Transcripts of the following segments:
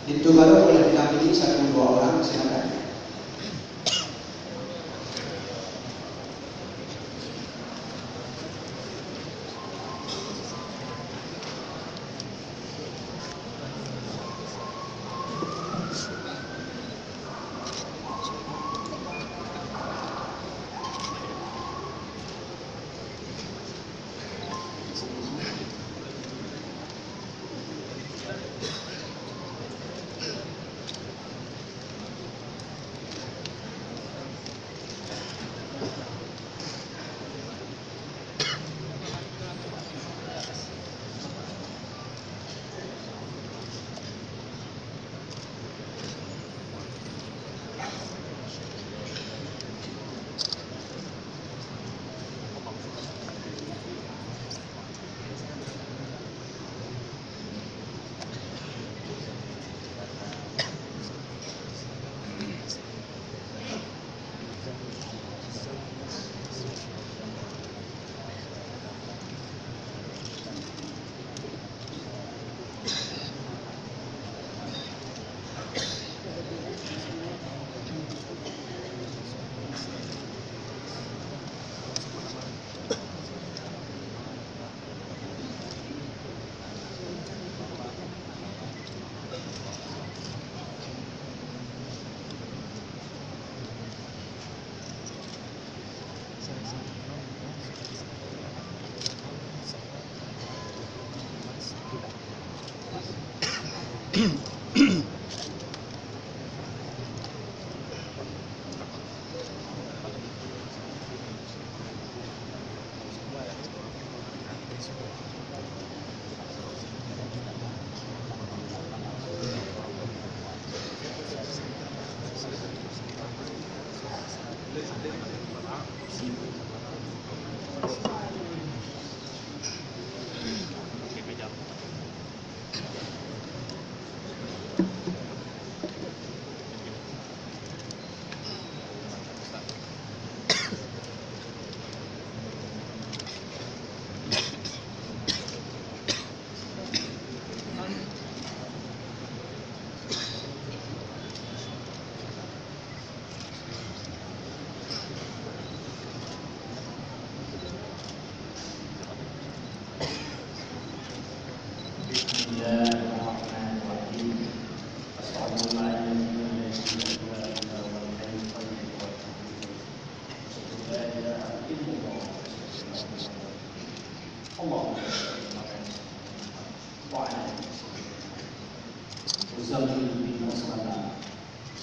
Itu baru boleh didampingi 1-2 orang, silakan.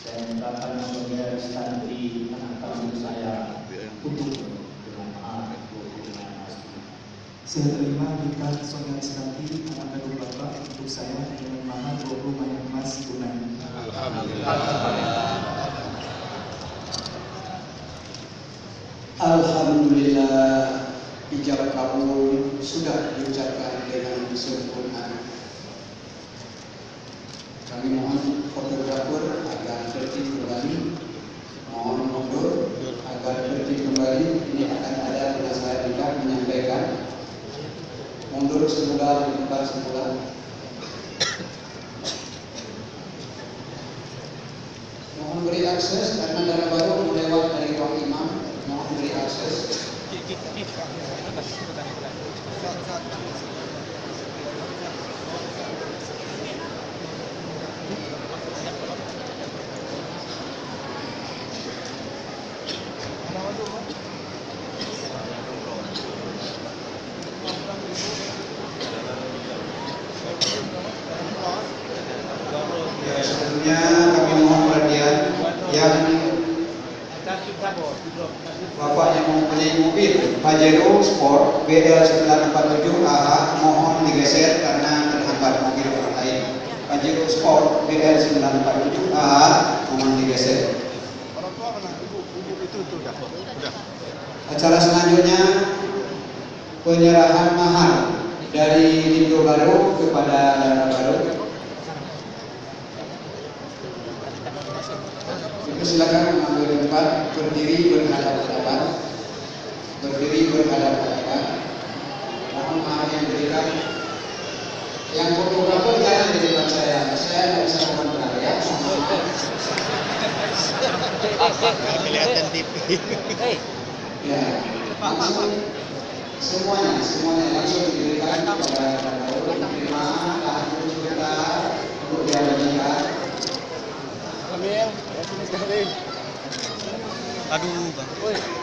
Saya mintakan saudara Stanley menangkap saya untuk berdoa. Saya terima nikah saudara Stanley anak kandung Bapak untuk saya dengan mahar 20 mayang emas tunai. Alhamdulillah, ijab kabul sudah diucapkan dengan sempurna. Kami mohon fotografer agar tertib kembali, mohon mundur agar tertib kembali. Ini akan ada penasihat nikah menyampaikan. Mundur semula di tempat semula. Mohon beri akses karena darah baru melewat dari ruang imam. Mohon beri akses. Sebelumnya kami mohon perhatian yang Bapak yang mempunyai mobil Pajero Sport BL947AH mohon digeser karena terhambat mobil orang lain. Pajero Sport BL947AH mohon digeser. Acara selanjutnya penyerahan mahar dari Lindo Baru kepada Dana Baru. Silakan mengambil tempat, berdiri berhadap-hadapan, mohon maaf yang diberikan. Yang fotografer jangan di depan saya tidak bisa memantau. Nggak kelihatan TV. Ya, langsung semuanya langsung diberikan kepada Daud, diterima, tahan dulu sebentar untuk dialihkan. Aduh, bang.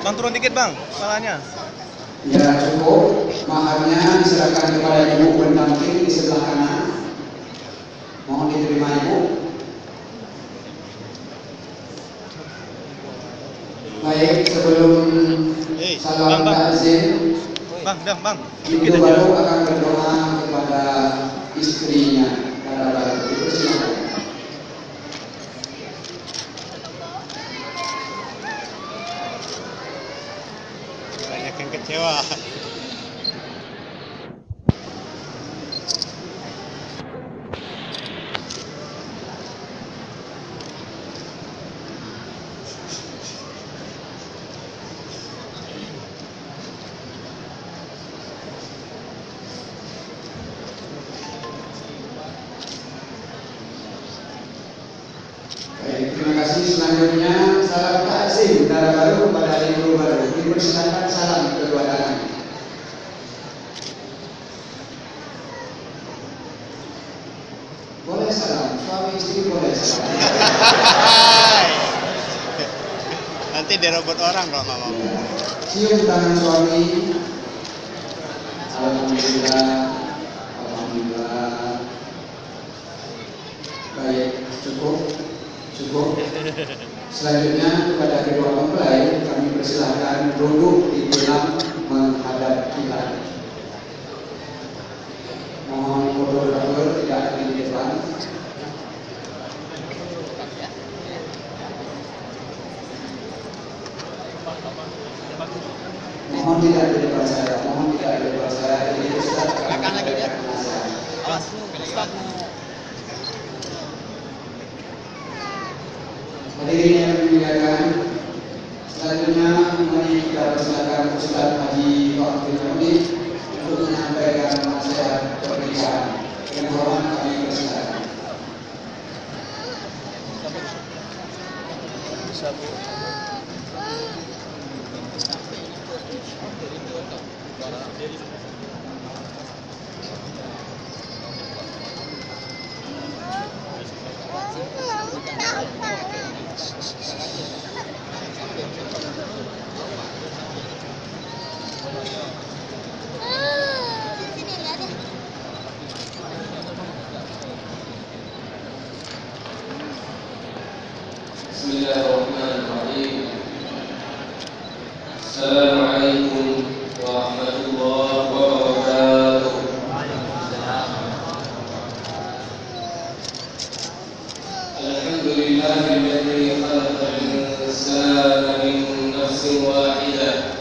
Bang turun dikit bang, kepalanya. Ya cukup, maharnya diserahkan kepada ibu pendamping di sebelah kanan. Mohon diterima ibu. Baik, sebelum salam takzim, Bang, bang. ibu baru akan berdoa kepada istrinya. Para baru dipersilakan. Banyak yang kecewa. Baik, terima kasih. Selanjutnya salam takzim dari baru kepada ibu baru. Dipersilakan salam kedua tangan. Boleh salam, suami istri boleh salam. Nanti dirobot orang kalau nggak mau. Ya. Cium tangan suami. Alhamdulillah, alhamdulillah. Baik, cukup. Selanjutnya kepada kedua mempelai kami persilahkan duduk di dalam menghadap kita. Mohon fotografer tidak di depan. Mohon tidak di depan saya. Jadi Ustaz akan menyampaikan nasihat. Hadirin yang dimuliakan, selanjutnya mari kita persilakan Ustaz Haji Wahid Hamid untuk menyampaikan nasihat pernikahan. Yang hormat kami persilakan. Bismillahirrahmanirrahim. Assalamualaikum warahmatullahi wabarakatuh. Alhamdulillahilladzi khalaqal insana min nafsin wahidah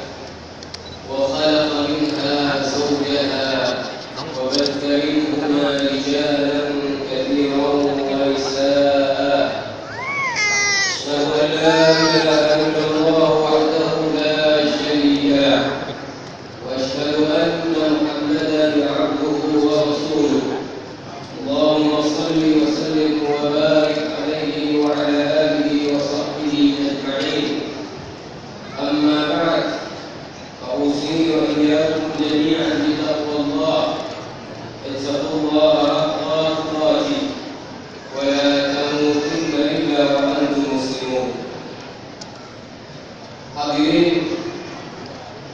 wa khalaqa minha zawjaha wa batha minhuma rijalan katsiran wa nisaa'a. لا إله إلا الله وحده لا شريك له وأشهد أن محمدا عبده ورسوله اللهم صل وسلم وبارك عليه وعلى آله وصحبه أجمعين أما بعد فأوصي وإياكم جميعا بتقوى الله اتقوا الله حق تقاته ولا تموتن إلا وأنتم مسلمون. Hadirin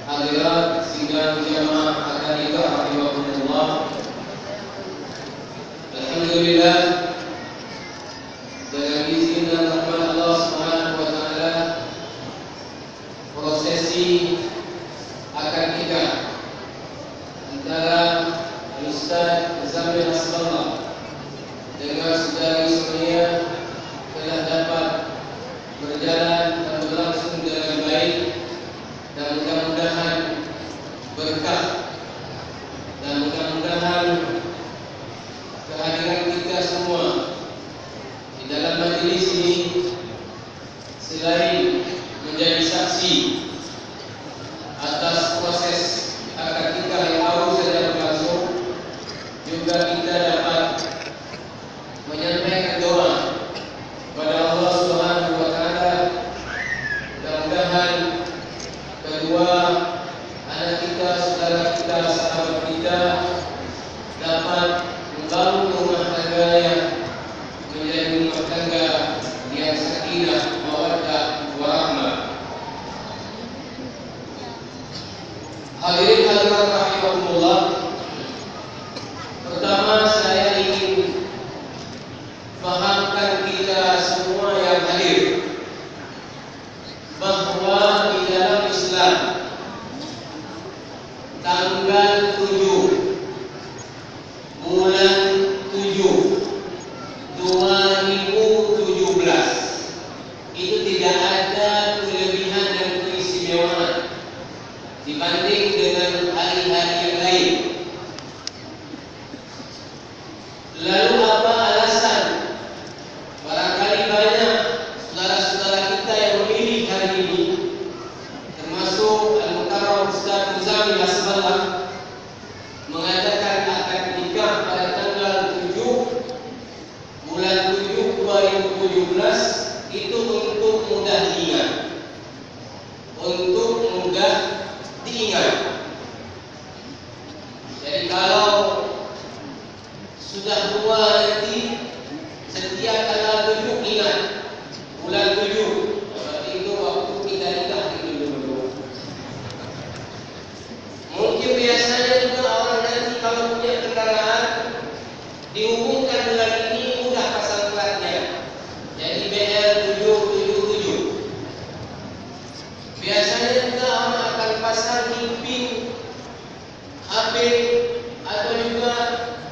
hadirat sidang jamaah akad nikah rahimahumullah. Alhamdulillah, dengan izin dan rahmat Allah Subhanahu wa taala, prosesi akad nikah antara Ustaz Zamil Asballah dengan saudari Sonia telah dapat berjalan dan berlangsung dengan baik, dan mudah-mudahan berkah dan mudah-mudahan kehadiran kita semua di dalam majelis ini selain menjadi saksi atas proses akad nikah yang baru saja berlangsung, juga kita dapat menyampaikan doa kepada Allah Subhanahu wa taala fahamkan kita semua yang hadir bahwa di dalam Islam tanggal 7 bulan 7 2017 itu tidak ada kelebihan dan keistimewaan dibanding dengan hari-hari yang lain. Lalu apa alasan? Barangkali banyak saudara-saudara kita yang memilih hari ini, termasuk Al-Mukarram Ustaz Muzamil Asballah, mengatakan akan nikah pada tanggal 7 bulan 7 2017 itu untuk mudah diingat. Untuk mudah diingat. Jadi kalau sudah tua nanti setiap tanggal 7 ingat bulan 7. Berarti itu waktu kita nikah itu dulu. Mungkin biasanya juga orang nanti kalau punya kendaraan dihubungkan bulan ini mudah pasang platnya. Jadi BL 777. Biasanya juga orang akan pasang di pin HP atau juga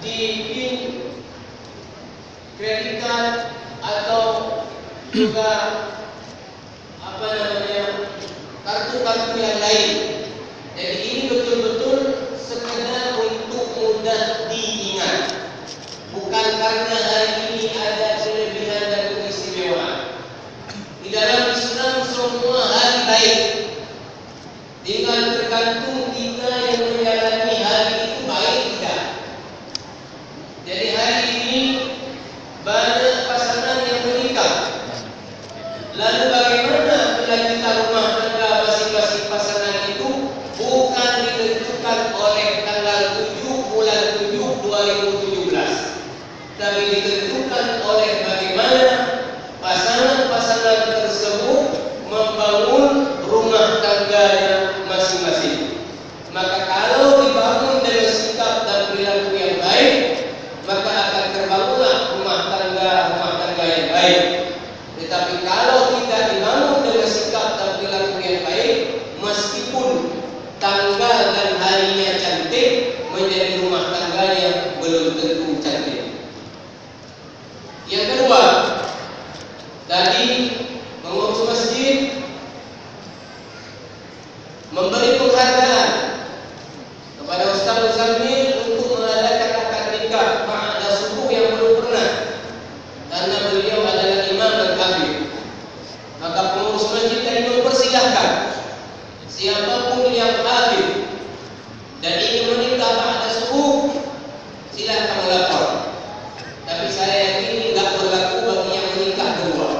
di pin kredit card atau juga apa namanya kartu-kartu yang lain. Jadi ini betul-betul sekedar untuk mudah diingat, bukan karena hari ini ada kelebihan dan keistimewaan. Di dalam Islam semua hari baik, tinggal tergantung kita yang menjalani hari itu baik tidak. Jadi hari ini banyak pasangan yang menikah. Lalu bagaimana kelanjutan rumah tangga masing-masing pasangan itu bukan ditentukan oleh tanggal 7 bulan 7 2017, tapi ditentukan oleh bagaimana pasangan-pasangan tersebut membangun rumah tangganya masing-masing. Maka kalau dibangun dengan sikap dan perilaku yang baik, maka akan terbangunlah rumah tangga yang baik. Tetapi kalau tidak dibangun dengan sikap dan perilaku yang baik, meskipun tanggal dan harinya cantik, menjadi rumah tangganya belum tentu cantik. Yang kedua, tadi mengurus masjid, memberi penghargaan kepada Ustaz Muzamil untuk mengadakan akad nikah ba'da subuh yang belum pernah, karena beliau adalah imam dan kafir. Maka pengurus masjid tadi mempersilahkan siapapun yang kafir dan ingin menikah ba'da subuh, silakan melapor. Tapi saya yakin ini tidak berlaku bagi yang menikah kedua.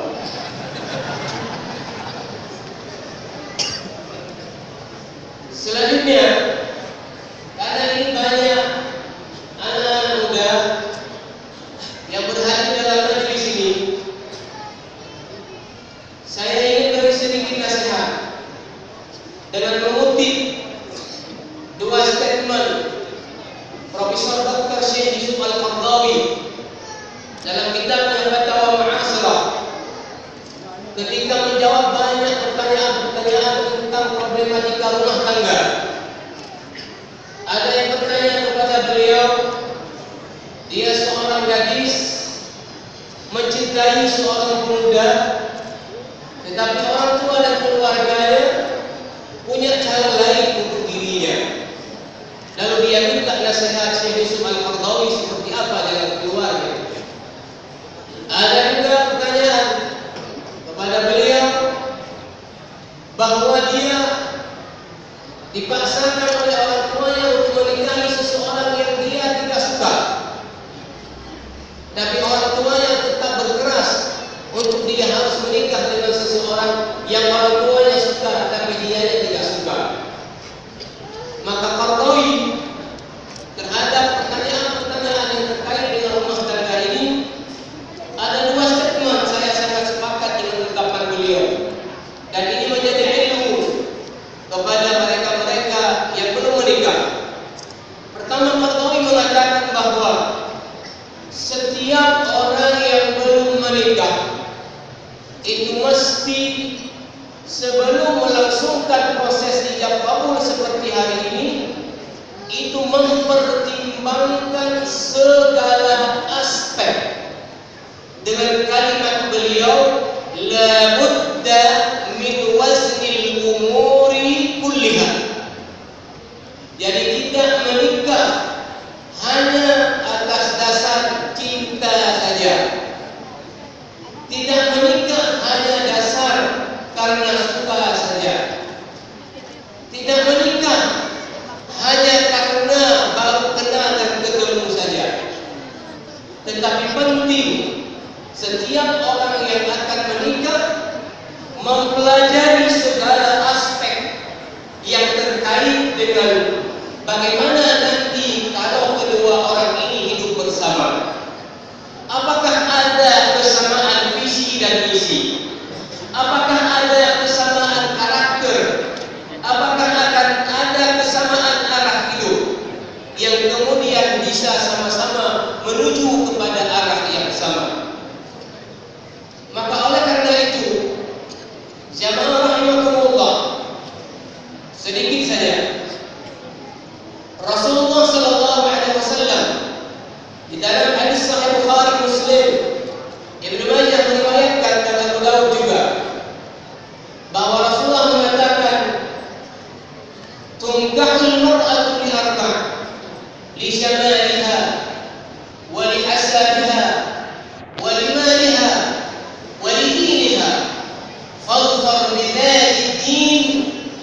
Selanjutnya, karena ini banyak anak muda yang berhadir dalam majelis ini, saya ingin beri sedikit nasihat dengan mengutip dua statement Profesor Dr. Syekh Yusuf Al-Qaradawi dalam kitabnya Fatwa Mu'asirah, ketika menjawab banyak pertanyaan-pertanyaan tentang problematika rumah tangga. Ada yang bertanya kepada beliau, dia seorang gadis mencintai seorang pemuda, tetapi orang tua dan keluarganya punya cara lain untuk dirinya. Lalu dia minta nasihat Syekh Yusuf Al-Qaradawi seperti apa dengan keluarga. Ada juga pertanyaan kepada beliau bahwa dia dipaksakan oleh orang tuanya untuk menikahi seseorang yang dia tidak suka, tapi orang tuanya tetap berkeras untuk dia harus menikah dengan seseorang yang orang tuanya suka tapi dia tidak suka. Maka Qaradawi terhadap pertanyaan-pertanyaan yang terkait dengan rumah tangga ini ada dua statement. Saya sangat sepakat dengan ungkapan beliau, dan ini menjadi ilmu kepada mereka-mereka yang belum menikah. Pertama, Qaradawi mengatakan bahwa menikah itu mesti sebelum melangsungkan proses ijab kabul seperti hari ini, itu mempertimbangkan segala aspek. Dengan kalimat beliau, la budda min waznil umuri kulliha. Jadi tidak menikah hanya atas dasar cinta saja. Tidak menikah hanya dasar karena suka saja. Tidak menikah hanya karena baru kenal dan ketemu saja. Tetapi penting setiap orang yang akan menikah mempelajari segala aspek yang terkait dengan bagaimana nanti kalau kedua orang ini hidup bersama. Apakah ada kesamaan visi dan misi? Apakah ada kesamaan karakter? Apakah akan ada kesamaan arah hidup yang kemudian bisa sama-sama menuju kepada arah yang sama? Maka oleh karena itu, jamaah rahimakumullah, sedikit saja Rasulullah sallallahu alaihi wasallam di dalam hadis sahih Bukhari Muslim, Ibnu Majah meriwayatkan dan Abu Daud juga, bahwa Rasulullah mengatakan, "Tunkahul mar'atu li arba', li syamaliha wa li hasabiha